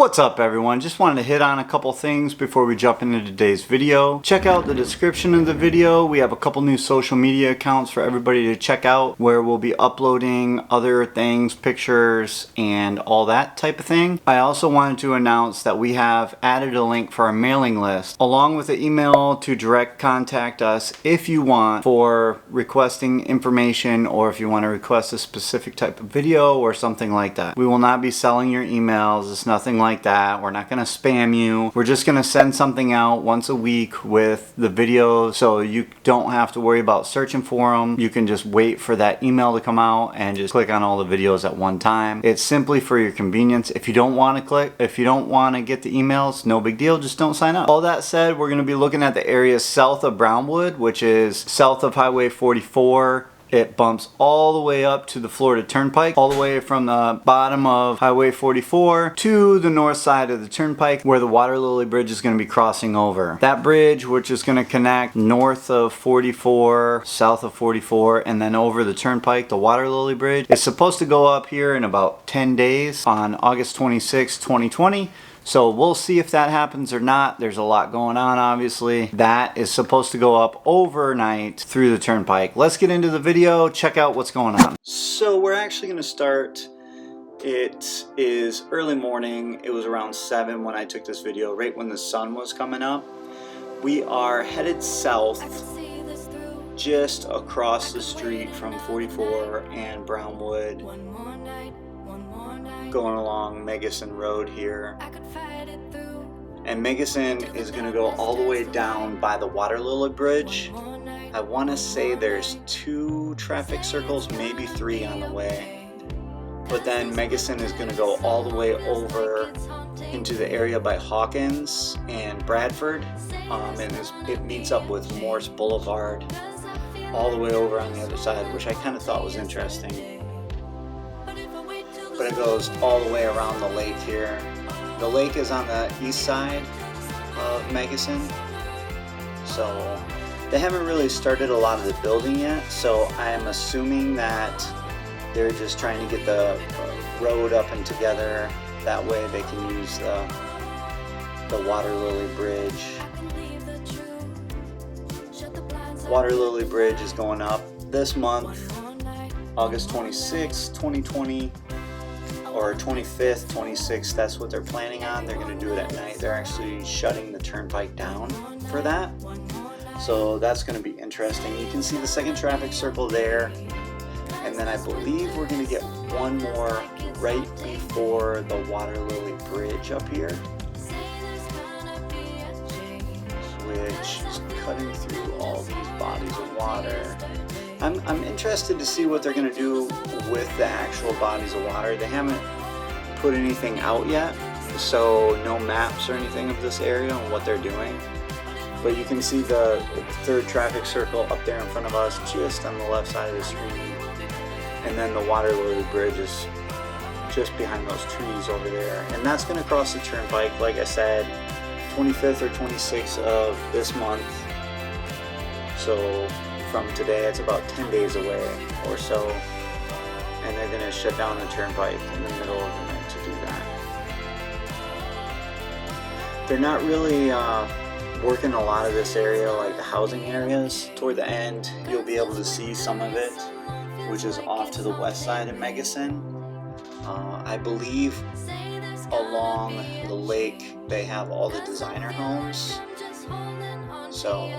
What's up everyone? Just wanted to hit on a couple things before we jump into today's video. Check out the description of the video. We have a couple new social media accounts for everybody to check out where we'll be uploading other things, pictures, and all that type of thing. I also wanted to announce that we have added a link for our mailing list along with the email to direct contact us if you want for requesting information or if you want to request a specific type of video or something like that. We will not be selling your emails. It's nothing like that. We're not going to spam you. We're just going to send something out once a week with the videos so you don't have to worry about searching for them. You can just wait for that email to come out and just click on all the videos at one time. It's simply for your convenience. If you don't want to get the emails, no big deal, just don't sign up. All that said, we're going to be looking at the area south of Brownwood, which is south of Highway 44. It bumps all the way up to the Florida Turnpike, all the way from the bottom of Highway 44 to the north side of the Turnpike where the Water Lily Bridge is going to be crossing over. That bridge, which is going to connect north of 44, south of 44, and then over the Turnpike, the Water Lily Bridge, is supposed to go up here in about 10 days on August 26, 2020. So we'll see if that happens or not. There's a lot going on, obviously. That is supposed to go up overnight through the Turnpike. Let's get into the video, check out what's going on. So we're actually going to start. It is early morning. It was around 7 when I took this video, right when the sun was coming up. We are headed south just across the street from 44 and Brownwood, going along Megason Road here. And Megason is going to go all the way down by the Water Lily Bridge. I want to say there's 2 traffic circles, maybe 3 on the way. But then Megason is going to go all the way over into the area by Hawkins and Bradford. And it meets up with Morse Boulevard all the way over on the other side, which I kind of thought was interesting. But it goes all the way around the lake here. The lake is on the east side of Megason, so they haven't really started a lot of the building yet, so I'm assuming that they're just trying to get the road up and together. That way they can use the Water Lily Bridge. Water Lily Bridge is going up this month, August 26, 2020. Or 25th, 26th, that's what they're planning on. They're going to do it at night. They're actually shutting the Turnpike down for that. So that's going to be interesting. You can see the second traffic circle there. And then I believe we're going to get one more right before the Water Lily Bridge up here, which is cutting through all these bodies of water. I'm interested to see what they're going to do with the actual bodies of water. They haven't put anything out yet, so no maps or anything of this area and what they're doing. But you can see the third traffic circle up there in front of us, just on the left side of the screen. And then the Water Lily Bridge is just behind those trees over there. And that's going to cross the Turnpike, like I said, 25th or 26th of this month. So from today, it's about 10 days away or so, and they're going to shut down the Turnpike in the middle of the night to do that. They're not really working a lot of this area, like the housing areas. Toward the end, you'll be able to see some of it, which is off to the west side of Megason. I believe along the lake, they have all the designer homes. So,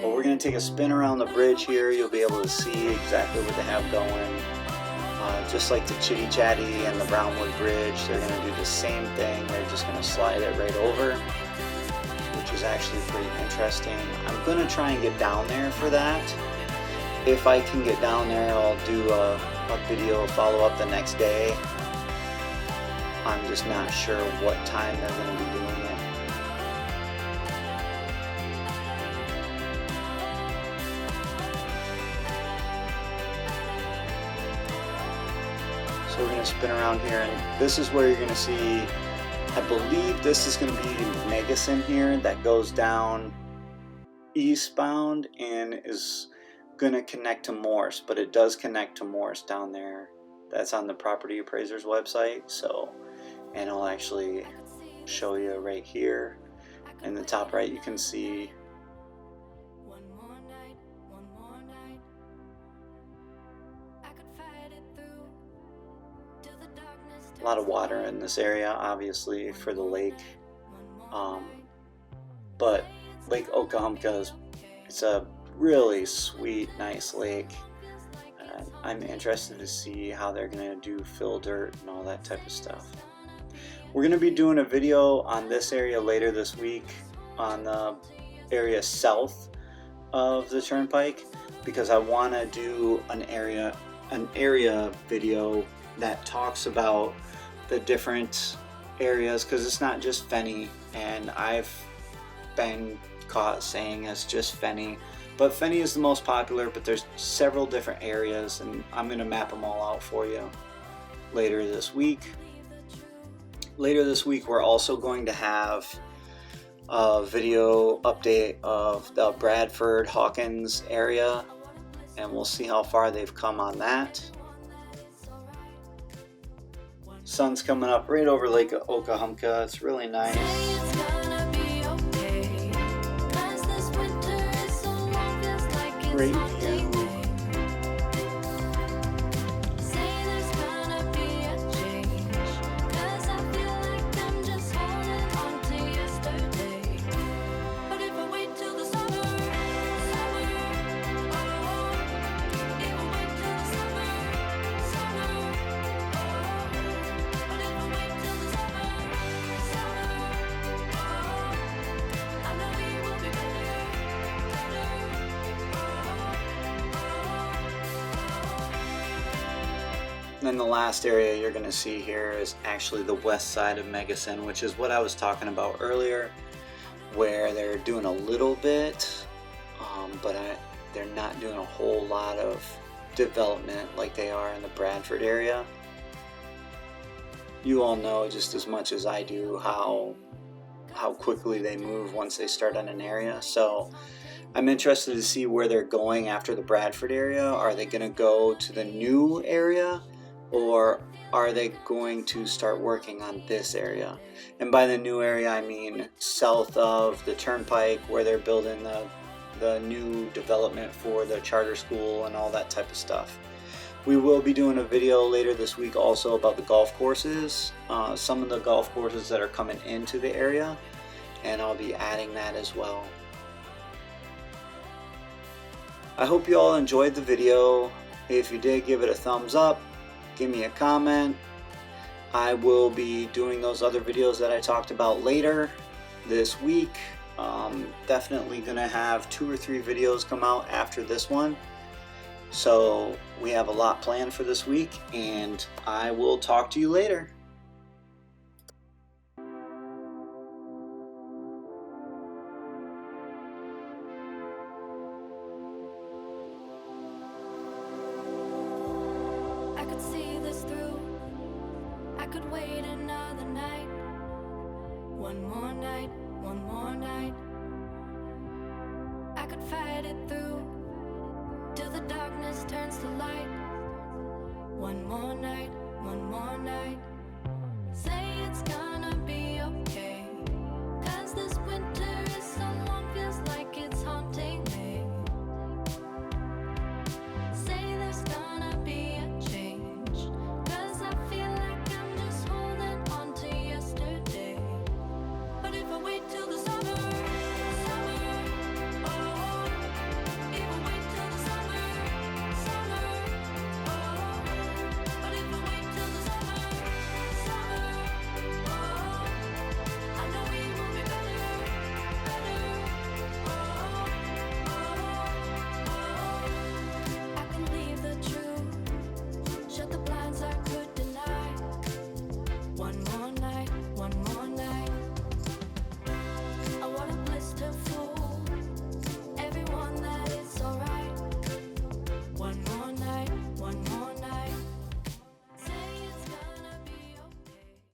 but we're going to take a spin around the bridge here. You'll be able to see exactly what they have going. Just like the Chitty Chatty and the Brownwood Bridge, they're going to do the same thing. They're just going to slide it right over, which is actually pretty interesting. I'm going to try and get down there for that. If I can get down there, I'll do a video follow-up the next day. I'm just not sure what time they're going to be doing it. So we're going to spin around here, and this is where you're going to see, I believe this is going to be Megason here that goes down eastbound and is going to connect to Morse, but it does connect to Morse down there. That's on the property appraiser's website, so, and I'll actually show you right here. In the top right, you can see a lot of water in this area, obviously, for the lake. But Lake Okahumpka it's a really sweet, nice lake. I'm interested to see how they're going to do fill dirt and all that type of stuff. We're going to be doing a video on this area later this week, on the area south of the Turnpike, because I want to do an area video that talks about the different areas, because it's not just Fenny, and I've been caught saying it's just Fenny, but Fenny is the most popular, but there's several different areas, and I'm going to map them all out for you later this week. Later this week, we're also going to have a video update of the Bradford Hawkins area, and we'll see how far they've come on that. Sun's coming up right over Lake Okahumpka. It's really nice. Great view. And then the last area you're going to see here is actually the west side of Megasin, which is what I was talking about earlier, where they're doing a little bit, but they're not doing a whole lot of development like they are in the Bradford area. You all know just as much as I do how quickly they move once they start on an area. So I'm interested to see where they're going after the Bradford area. Are they going to go to the new area, or are they going to start working on this area? And by the new area, I mean south of the Turnpike, where they're building the new development for the charter school and all that type of stuff. We will be doing a video later this week also about the golf courses, some of the golf courses that are coming into the area, and I'll be adding that as well. I hope you all enjoyed the video. If you did, give it a thumbs up. Give me a comment. I will be doing those other videos that I talked about later this week. Definitely gonna have 2 or 3 videos come out after this one. So we have a lot planned for this week, and I will talk to you later. Could wait another night, one more night, one more night. I could fight it through till the darkness turns to light. One more night, one more night. Say it's gonna be okay, 'cause this winter is so long, feels like it's haunting me. Say there's gonna be a change, 'cause I feel like I'm just holding on to yesterday. But if I